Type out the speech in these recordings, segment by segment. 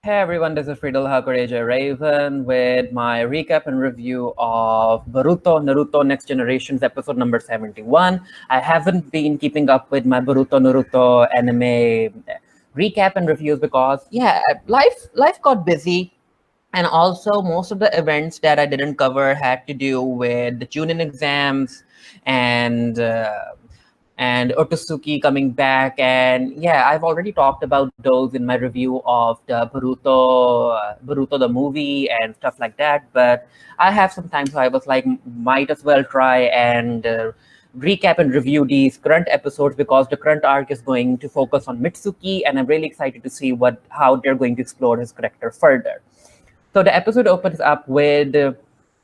Hey everyone, this is Friedel Hakoreja Raven with my recap and review of Boruto Naruto Next Generations episode number 71. I haven't been keeping up with my Naruto anime recap and reviews because life got busy, and also most of the events that I didn't cover had to do with the Chunin exams and Otosuki coming back. And yeah, I've already talked about those in my review of the Boruto the movie and stuff like that. But I have some time, so I was like, might as well try and recap and review these current episodes because the current arc is going to focus on Mitsuki, and I'm really excited to see how they're going to explore his character further. So the episode opens up with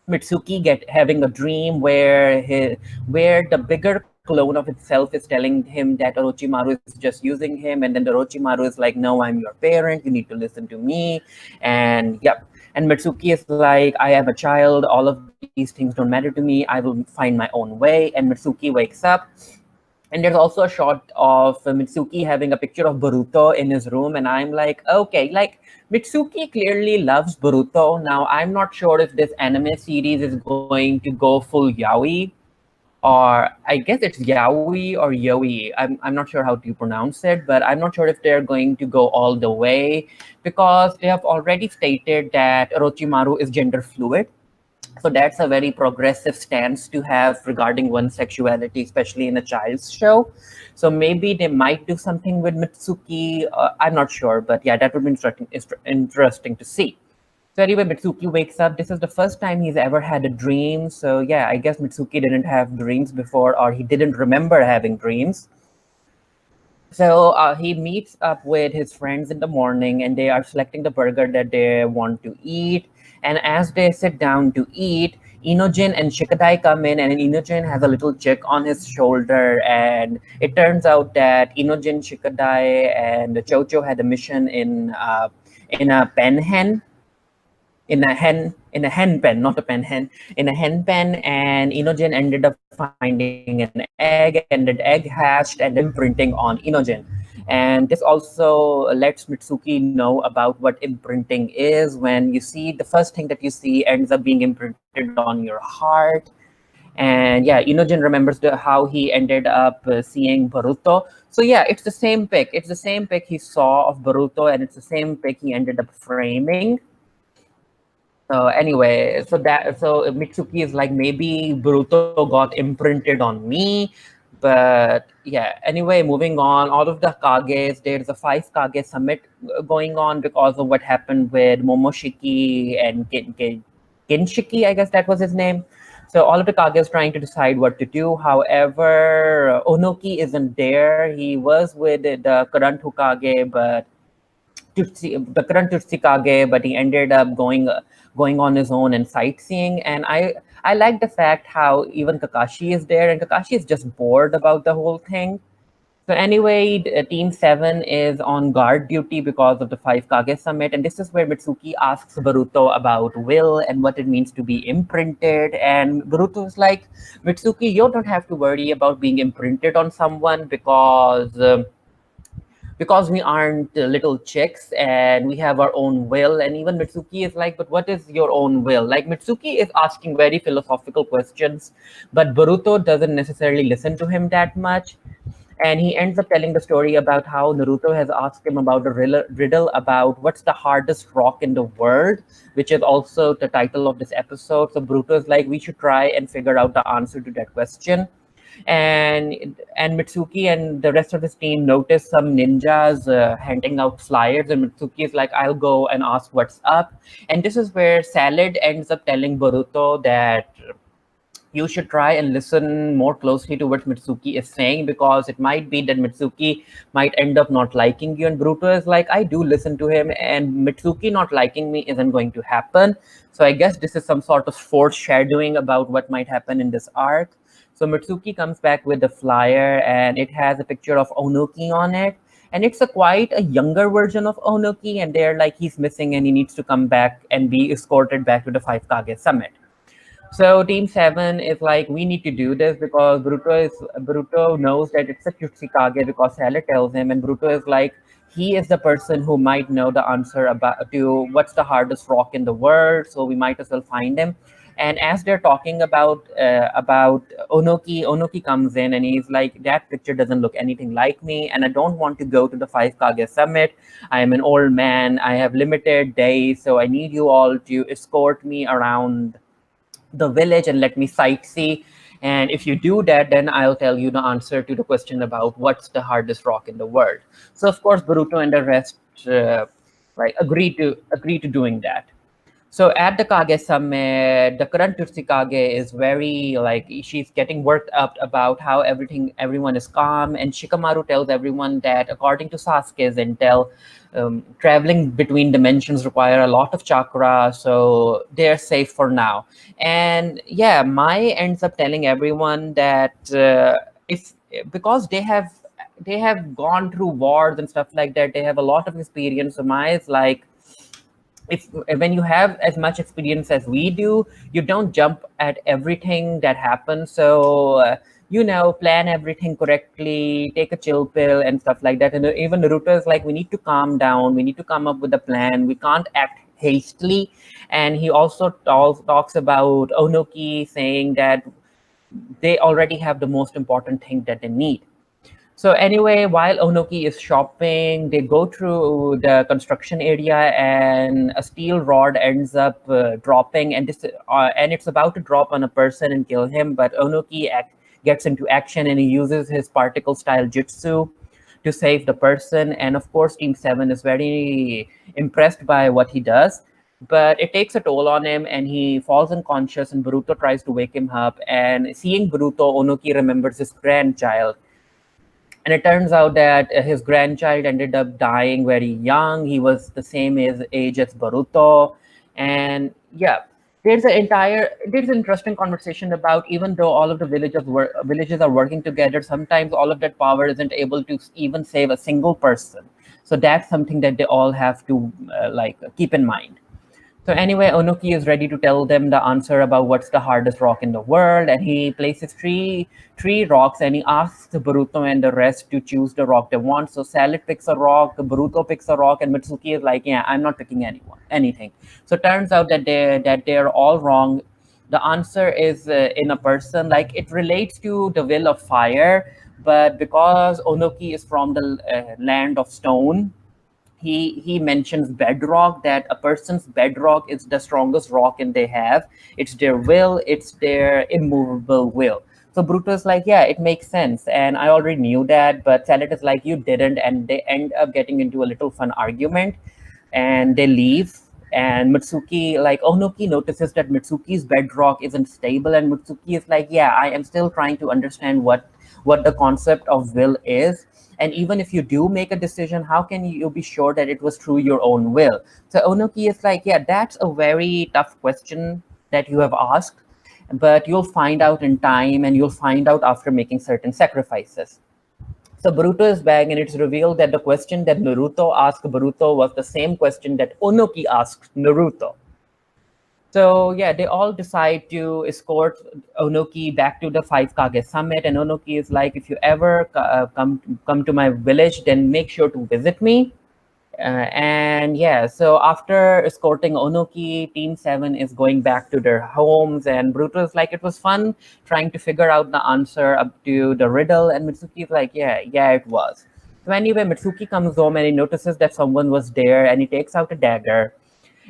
Mitsuki get having a dream where the bigger clone of itself is telling him that Orochimaru is just using him, and then the Orochimaru is like, "No, I'm your parent. You need to listen to me." And yep. And Mitsuki is like, "I have a child. All of these things don't matter to me. I will find my own way." And Mitsuki wakes up, and there's also a shot of Mitsuki having a picture of Boruto in his room, and I'm like, okay, like Mitsuki clearly loves Boruto. Now I'm not sure if this anime series is going to go full yaoi, or I guess it's yaoi or yoi. I'm not sure how to pronounce it, but I'm not sure if they're going to go all the way because they have already stated that Orochimaru is gender fluid. So that's a very progressive stance to have regarding one's sexuality, especially in a child's show. So maybe they might do something with Mitsuki. I'm not sure, but yeah, that would be interesting to see. So anyway, Mitsuki wakes up. This is the first time he's ever had a dream. So yeah, I guess Mitsuki didn't have dreams before, or he didn't remember having dreams. So he meets up with his friends in the morning, and they are selecting the burger that they want to eat. And as they sit down to eat, Inojin and Shikadai come in, and Inojin has a little chick on his shoulder. And it turns out that Inojin, Shikadai, and Chocho had a mission in a pen hen in a hen pen, not a pen hen, in a hen pen, and Inogen ended up finding an egg, and that egg hatched and imprinting on Inogen. And this also lets Mitsuki know about what imprinting is. When you see the first thing that you see ends up being imprinted on your heart. And yeah, Inogen remembers how he ended up seeing Boruto. So yeah, it's the same pic. It's the same pic he saw of Boruto, and it's the same pic he ended up framing. So anyway, so Mitsuki is like, maybe Boruto got imprinted on me, but yeah. Anyway, moving on. All of the Kages, there's a 5 Kage summit going on because of what happened with Momoshiki and Ginshiki. I guess that was his name. So all of the Kages trying to decide what to do. However, Onoki isn't there. He was with the current Hokage, but the current Tutsikage, but he ended up going on his own and sightseeing. And I like the fact how even Kakashi is there, and Kakashi is just bored about the whole thing. So anyway, Team 7 is on guard duty because of the 5 Kage summit, and this is where Mitsuki asks Boruto about will and what it means to be imprinted. And Boruto is like, Mitsuki, you don't have to worry about being imprinted on someone because we aren't little chicks and we have our own will. And even Mitsuki is like, but what is your own will? Like, Mitsuki is asking very philosophical questions, but Boruto doesn't necessarily listen to him that much. And he ends up telling the story about how Naruto has asked him about a riddle about what's the hardest rock in the world, which is also the title of this episode. So Naruto is like, we should try and figure out the answer to that question. And Mitsuki and the rest of his team notice some ninjas handing out flyers, and Mitsuki is like, "I'll go and ask what's up." And this is where Salad ends up telling Boruto that you should try and listen more closely to what Mitsuki is saying, because it might be that Mitsuki might end up not liking you. And Boruto is like, I do listen to him, and Mitsuki not liking me isn't going to happen. So I guess this is some sort of foreshadowing about what might happen in this arc. So Mitsuki comes back with the flyer, and it has a picture of Onoki on it. And it's a quite a younger version of Onoki, and they're like, he's missing and he needs to come back and be escorted back to the 5 Kage summit. So Team 7 is like, we need to do this because Bruto knows that it's a Kage because Sailor tells him, and Bruto is like, he is the person who might know the answer about to what's the hardest rock in the world. So we might as well find him. And as they're talking about Onoki, Onoki comes in and he's like, that picture doesn't look anything like me, and I don't want to go to the Five Kage Summit. I am an old man. I have limited days, so I need you all to escort me around the village and let me sightsee. And if you do that, then I'll tell you the answer to the question about what's the hardest rock in the world. So of course, Boruto and the rest, right, agree to doing that. So at the Kage Summit, the current Kage is very like she's getting worked up about how everyone is calm, and Shikamaru tells everyone that according to Sasuke's intel, traveling between dimensions require a lot of chakra, so they're safe for now. And yeah, Mai ends up telling everyone that if because they have gone through wars and stuff like that, they have a lot of experience. So Mai is like, if when you have as much experience as we do, you don't jump at everything that happens. So plan everything correctly, take a chill pill and stuff like that. And even Naruto is like, we need to calm down, we need to come up with a plan, we can't act hastily. And he also talks about Onoki, saying that they already have the most important thing that they need. So anyway, while Onoki is shopping, they go through the construction area, and a steel rod ends up dropping, and it's about to drop on a person and kill him. But Onoki gets into action, and he uses his particle style jutsu to save the person. And of course, Team 7 is very impressed by what he does. But it takes a toll on him, and he falls unconscious, and Boruto tries to wake him up. And seeing Boruto, Onoki remembers his grandchild, and it turns out that his grandchild ended up dying very young. He was the same age as Boruto. And yeah, there's an interesting conversation about, even though all of the villages are working together, sometimes all of that power isn't able to even save a single person. So that's something that they all have to keep in mind. So anyway, Onoki is ready to tell them the answer about what's the hardest rock in the world, and he places three rocks, and he asks Boruto and the rest to choose the rock they want. So Salad picks a rock, Boruto picks a rock, and Mitsuki is like, yeah, I'm not picking anything. So it turns out that they're all wrong. The answer is in a person, like it relates to the will of fire, but because Onoki is from the land of stone, he mentions bedrock, that a person's bedrock is the strongest rock and they have. It's their will, it's their immovable will. So Bruto is like, yeah, it makes sense, and I already knew that. But Tenet is like, you didn't, and they end up getting into a little fun argument, and they leave. And Mitsuki, like, Onoki notices that Mitsuki's bedrock isn't stable, and Mitsuki is like, yeah, I am still trying to understand what the concept of will is. And even if you do make a decision, how can you be sure that it was through your own will? So Onoki is like, yeah, that's a very tough question that you have asked, but you'll find out in time, and you'll find out after making certain sacrifices. So Boruto is back, and it's revealed that the question that Naruto asked Boruto was the same question that Onoki asked Naruto. So yeah, they all decide to escort Onoki back to the Five Kage Summit, and Onoki is like, if you ever come to my village, then make sure to visit me. And yeah, so after escorting Onoki, Team 7 is going back to their homes, and Bruto is like, it was fun trying to figure out the answer up to the riddle, and Mitsuki is like, yeah, it was. So anyway, Mitsuki comes home, and he notices that someone was there, and he takes out a dagger,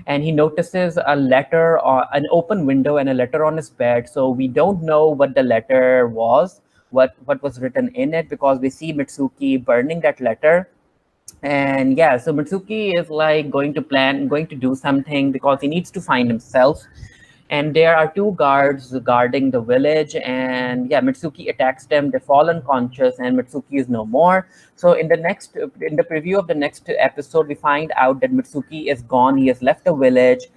and he notices a letter, or an open window and a letter on his bed. So we don't know what the letter was, what was written in it, because we see Mitsuki burning that letter. And yeah, so Mitsuki is like going to do something, because he needs to find himself. And there are two guards guarding the village, and yeah, Mitsuki attacks them. They fall unconscious, and Mitsuki is no more. So in the preview of the next episode, we find out that Mitsuki is gone. He has left the village.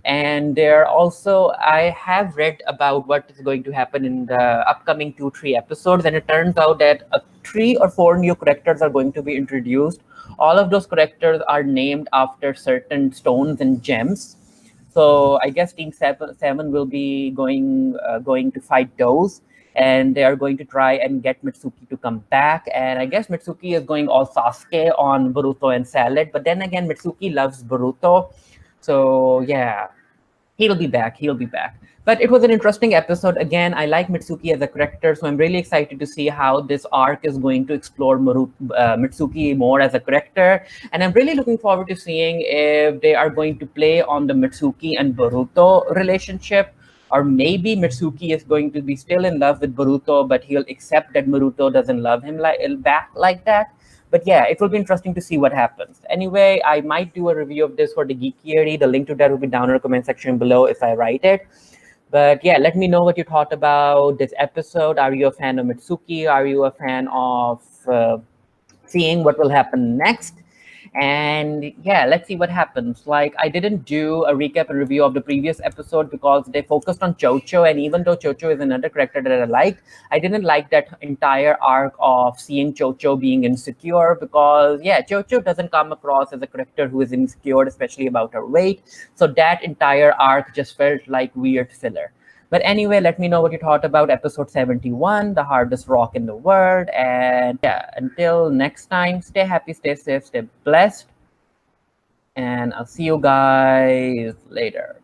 And there also, I have read about what is going to happen in the upcoming 2-3 episodes, and it turns out that 3 or 4 new characters are going to be introduced. All of those characters are named after certain stones and gems. So I guess Team 7 will be going to fight those. and they are going to try and get Mitsuki to come back. And I guess Mitsuki is going all Sasuke on Boruto and Salad, but then again, Mitsuki loves Boruto. So yeah, he'll be back. He'll be back. But it was an interesting episode. Again, I like Mitsuki as a character, so I'm really excited to see how this arc is going to explore Mitsuki more as a character. And I'm really looking forward to seeing if they are going to play on the Mitsuki and Boruto relationship, or maybe Mitsuki is going to be still in love with Boruto, but he'll accept that Boruto doesn't love him back like that. But yeah, it will be interesting to see what happens. Anyway, I might do a review of this for the Geekiary. The link to that will be down in the comment section below if I write it. But yeah, let me know what you thought about this episode. Are you a fan of Mitsuki? Are you a fan of seeing what will happen next? And yeah, let's see what happens. Like, I didn't do a recap and review of the previous episode because they focused on Chocho, and even though Chocho is another character that I liked, I didn't like that entire arc of seeing Chocho being insecure, because yeah, Chocho doesn't come across as a character who is insecure, especially about her weight. So that entire arc just felt like weird filler. But anyway, let me know what you thought about episode 71, the hardest rock in the world. And yeah, until next time, stay happy, stay safe, stay blessed. And I'll see you guys later.